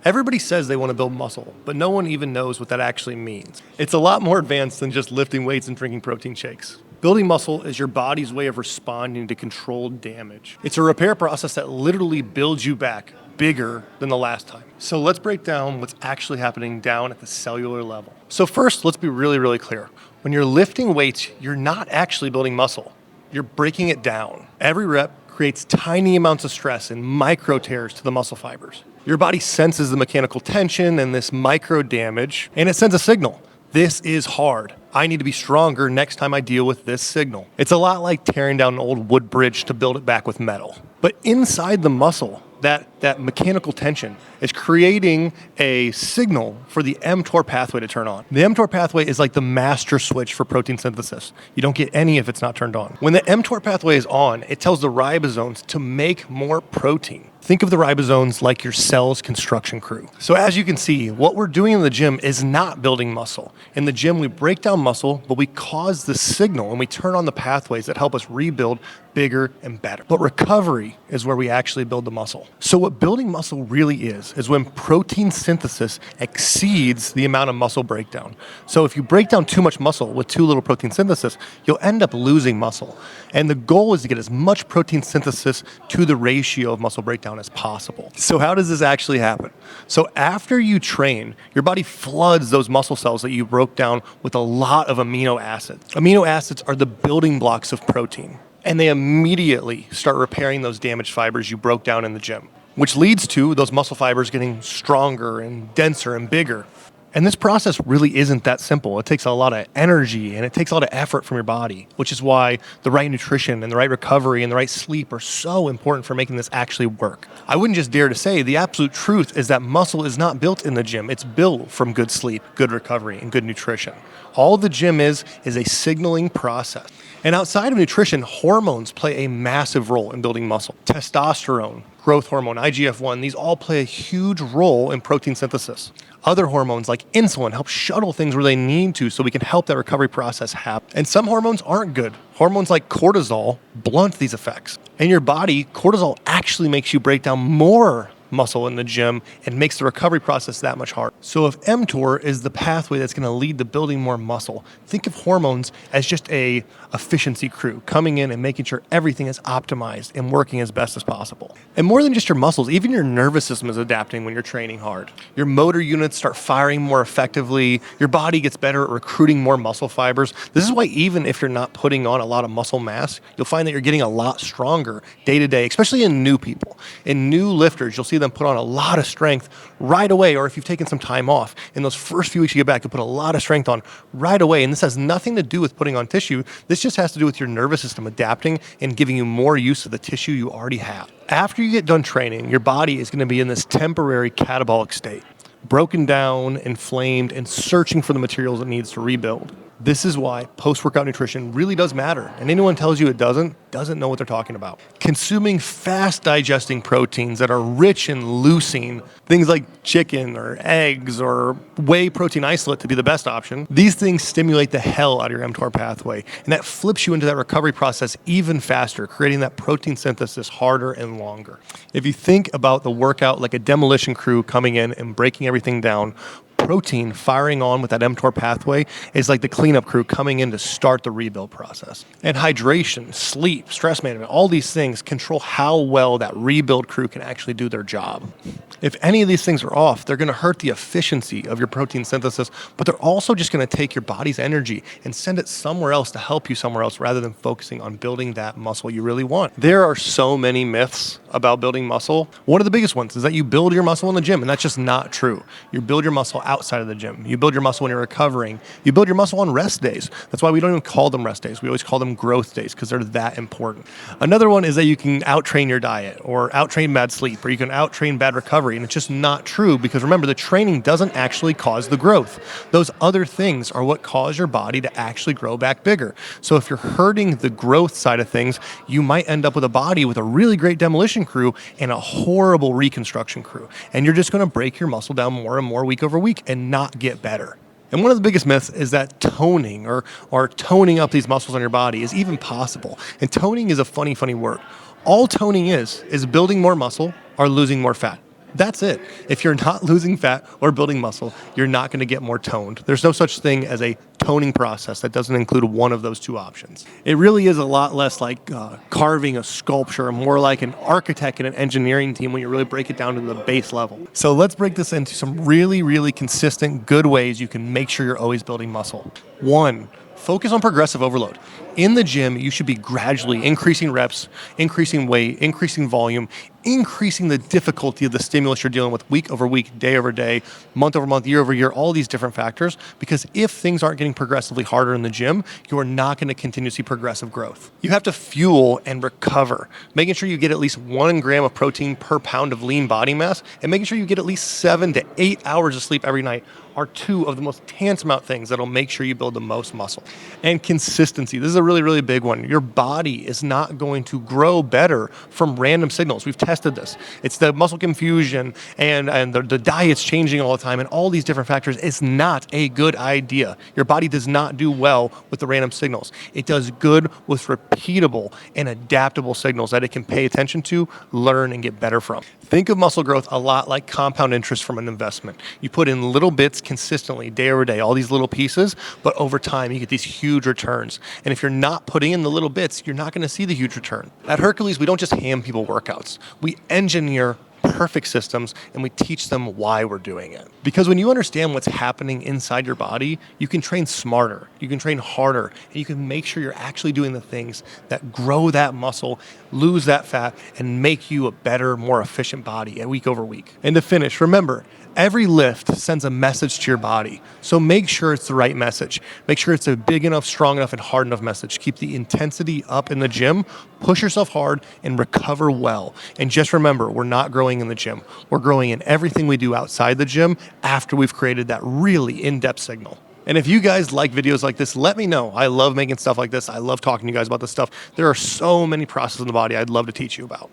Everybody says they want to build muscle, but no one even knows what that actually means. It's a lot more advanced than just lifting weights and drinking protein shakes. Building muscle is your body's way of responding to controlled damage. It's a repair process that literally builds you back bigger than the last time. So let's break down what's actually happening down at the cellular level. So first, let's be really clear. When you're lifting weights, you're not actually building muscle. You're breaking it down. Every rep creates tiny amounts of stress and micro tears to the muscle fibers. Your body senses the mechanical tension and this micro damage, and it sends a signal. This is hard. I need to be stronger next time I deal with this signal. It's a lot like tearing down an old wood bridge to build it back with metal. But inside the muscle, that mechanical tension is creating a signal for the mTOR pathway to turn on. The mTOR pathway is like the master switch for protein synthesis. You don't get any if it's not turned on. When the mTOR pathway is on, it tells the ribosomes to make more protein. Think of the ribosomes like your cell's construction crew. So as you can see, what we're doing in the gym is not building muscle. In the gym, we break down muscle, but we cause the signal and we turn on the pathways that help us rebuild bigger and better. But recovery is where we actually build the muscle. So what building muscle really is when protein synthesis exceeds the amount of muscle breakdown. So if you break down too much muscle with too little protein synthesis, you'll end up losing muscle. And the goal is to get as much protein synthesis to the ratio of muscle breakdown as possible. So how does this actually happen? So after you train, your body floods those muscle cells that you broke down with a lot of amino acids. Amino acids are the building blocks of protein, and they immediately start repairing those damaged fibers you broke down in the gym, which leads to those muscle fibers getting stronger and denser and bigger. And this process really isn't that simple. It takes a lot of energy and it takes a lot of effort from your body, which is why the right nutrition and the right recovery and the right sleep are so important for making this actually work. I wouldn't just dare to say the absolute truth is that muscle is not built in the gym. It's built from good sleep, good recovery, and good nutrition. All the gym is a signaling process. And outside of nutrition, hormones play a massive role in building muscle. Testosterone, growth hormone, IGF-1, these all play a huge role in protein synthesis. Other hormones like insulin help shuttle things where they need to so we can help that recovery process happen. And some hormones aren't good. Hormones like cortisol blunt these effects. In your body, cortisol actually makes you break down more muscle in the gym and makes the recovery process that much harder. So if mTOR is the pathway that's going to lead to building more muscle, think of hormones as just a efficiency crew coming in and making sure everything is optimized and working as best as possible. And more than just your muscles, even your nervous system is adapting when you're training hard. Your motor units start firing more effectively. Your body gets better at recruiting more muscle fibers. This is why even if you're not putting on a lot of muscle mass, you'll find that you're getting a lot stronger day to day, especially in new people. In new lifters, you'll see them put on a lot of strength right away, or if you've taken some time off, in those first few weeks you get back, you'll put a lot of strength on right away. And this has nothing to do with putting on tissue. This just has to do with your nervous system adapting and giving you more use of the tissue you already have. After you get done training, your body is going to be in this temporary catabolic state, broken down, inflamed, and searching for the materials it needs to rebuild. This is why post-workout nutrition really does matter, and anyone tells you it doesn't know what they're talking about. Consuming fast-digesting proteins that are rich in leucine, things like chicken or eggs or whey protein isolate to be the best option, these things stimulate the hell out of your mTOR pathway, and that flips you into that recovery process even faster, creating that protein synthesis harder and longer. If you think about the workout like a demolition crew coming in and breaking everything down, protein firing on with that mTOR pathway is like the cleanup crew coming in to start the rebuild process. And hydration, sleep, stress management, all these things control how well that rebuild crew can actually do their job. If any of these things are off, they're going to hurt the efficiency of your protein synthesis, but they're also just going to take your body's energy and send it somewhere else to help you somewhere else rather than focusing on building that muscle you really want. There are so many myths about building muscle. One of the biggest ones is that you build your muscle in the gym, and that's just not true. You build your muscle outside of the gym. You build your muscle when you're recovering. You build your muscle on rest days. That's why we don't even call them rest days. We always call them growth days because they're that important. Another one is that you can out-train your diet or out-train bad sleep, or you can out-train bad recovery, and it's just not true because remember, the training doesn't actually cause the growth. Those other things are what cause your body to actually grow back bigger. So if you're hurting the growth side of things, you might end up with a body with a really great demolition crew and a horrible reconstruction crew. And you're just going to break your muscle down more and more week over week and not get better. And one of the biggest myths is that toning or toning up these muscles on your body is even possible. And toning is a funny word. All toning is building more muscle or losing more fat. That's it. If you're not losing fat or building muscle, you're not going to get more toned. There's no such thing as a toning process that doesn't include one of those two options. It really is a lot less like carving a sculpture, more like an architect and an engineering team when you really break it down to the base level. So let's break this into some really, really consistent, good ways you can make sure you're always building muscle. 1, focus on progressive overload. In the gym, you should be gradually increasing reps, increasing weight, increasing volume, increasing the difficulty of the stimulus you're dealing with week over week, day over day, month over month, year over year, all these different factors. Because if things aren't getting progressively harder in the gym, you are not going to continue to see progressive growth. You have to fuel and recover, making sure you get at least 1 gram of protein per pound of lean body mass, and making sure you get at least 7 to 8 hours of sleep every night are 2 of the most tantamount things that'll make sure you build the most muscle. And consistency. This is a really, really big one. Your body is not going to grow better from random signals. We've tested this. It's the muscle confusion and the diet's changing all the time and all these different factors. It's not a good idea. Your body does not do well with the random signals. It does good with repeatable and adaptable signals that it can pay attention to, learn, and get better from. Think of muscle growth a lot like compound interest from an investment. You put in little bits consistently, day over day, all these little pieces, but over time you get these huge returns. And if you're not putting in the little bits, you're not going to see the huge return. At Hercules, we don't just hand people workouts. We engineer perfect systems and we teach them why we're doing it. Because when you understand what's happening inside your body, you can train smarter, you can train harder, and you can make sure you're actually doing the things that grow that muscle, lose that fat, and make you a better, more efficient body week over week. And to finish, remember, every lift sends a message to your body. So make sure it's the right message. Make sure it's a big enough, strong enough, and hard enough message. Keep the intensity up in the gym, push yourself hard, and recover well. And just remember, we're not growing in the gym. We're growing in everything we do outside the gym after we've created that really in-depth signal. And if you guys like videos like this, let me know. I love making stuff like this. I love talking to you guys about this stuff. There are so many processes in the body I'd love to teach you about.